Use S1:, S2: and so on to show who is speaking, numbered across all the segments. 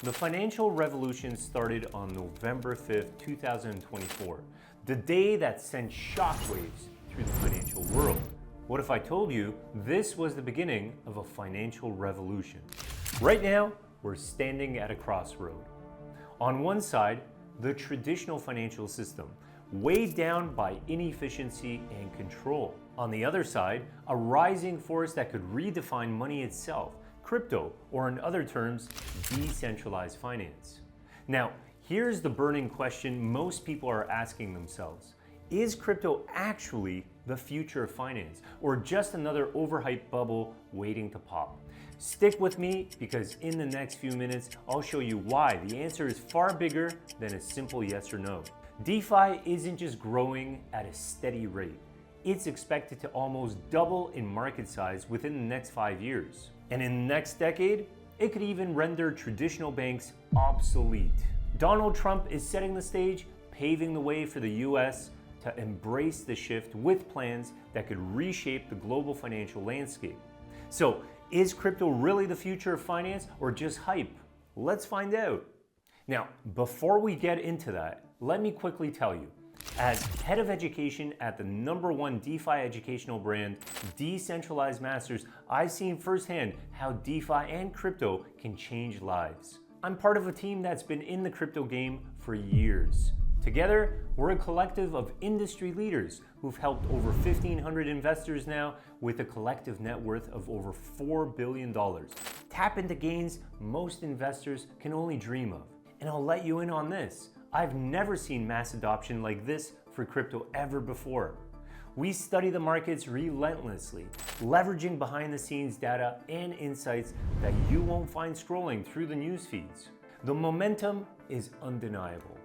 S1: The financial revolution started on November 5th, 2024, the day that sent shockwaves through the financial world. What if I told you this was the beginning of a financial revolution? Right now, we're standing at a crossroad. On one side, the traditional financial system, weighed down by inefficiency and control. On the other side, a rising force that could redefine money itself, crypto, or in other terms, decentralized finance. Now, here's the burning question most people are asking themselves. Is crypto actually the future of finance, or just another overhyped bubble waiting to pop? Stick with me, because in the next few minutes, I'll show you why the answer is far bigger than a simple yes or no. DeFi isn't just growing at a steady rate. It's expected to almost double in market size within the next 5 years. And in the next decade, it could even render traditional banks obsolete. Donald Trump is setting the stage, paving the way for the US to embrace the shift with plans that could reshape the global financial landscape. So, is crypto really the future of finance or just hype? Let's find out. Now, before we get into that, let me quickly tell you, as head of education at the #1 DeFi educational brand, Decentralized Masters, I've seen firsthand how DeFi and crypto can change lives. I'm part of a team that's been in the crypto game for years. Together, we're a collective of industry leaders who've helped over 1,500 investors now with a collective net worth of over $4 billion. Tap into gains most investors can only dream of. And I'll let you in on this. I've never seen mass adoption like this for crypto ever before. We study the markets relentlessly, leveraging behind the scenes data and insights that you won't find scrolling through the news feeds. The momentum is undeniable.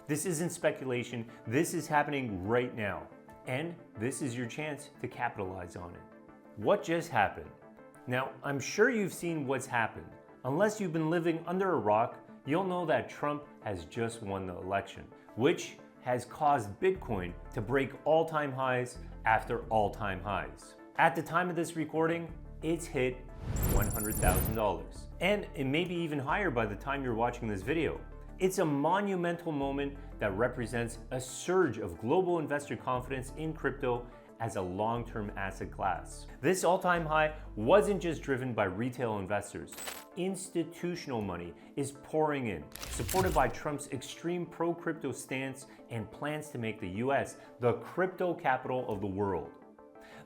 S1: This isn't speculation, this is happening right now. And this is your chance to capitalize on it. What just happened? Now, I'm sure you've seen what's happened. Unless you've been living under a rock, you'll know that Trump has just won the election, which has caused Bitcoin to break all-time highs after all-time highs. At the time of this recording, it's hit $100,000. And it may be even higher by the time you're watching this video. It's a monumental moment that represents a surge of global investor confidence in crypto as a long-term asset class. This all-time high wasn't just driven by retail investors. Institutional money is pouring in, supported by Trump's extreme pro-crypto stance and plans to make the US the crypto capital of the world.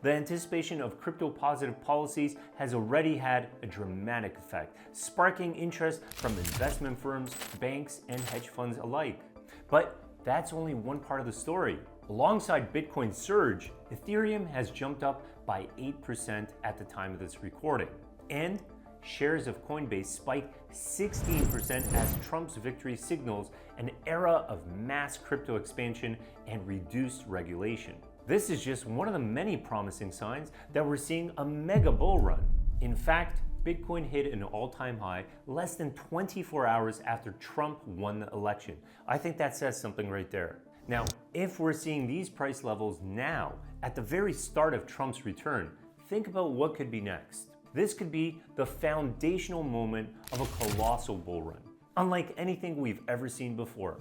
S1: The anticipation of crypto-positive policies has already had a dramatic effect, sparking interest from investment firms, banks, and hedge funds alike. But that's only one part of the story. Alongside Bitcoin's surge, Ethereum has jumped up by 8% at the time of this recording. And shares of Coinbase spiked 16% as Trump's victory signals an era of mass crypto expansion and reduced regulation. This is just one of the many promising signs that we're seeing a mega bull run. In fact, Bitcoin hit an all-time high less than 24 hours after Trump won the election. I think that says something right there. Now, if we're seeing these price levels now, at the very start of Trump's return, think about what could be next. This could be the foundational moment of a colossal bull run, unlike anything we've ever seen before.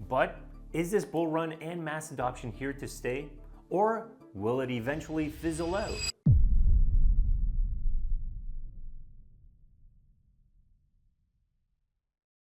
S1: But is this bull run and mass adoption here to stay? Or will it eventually fizzle out?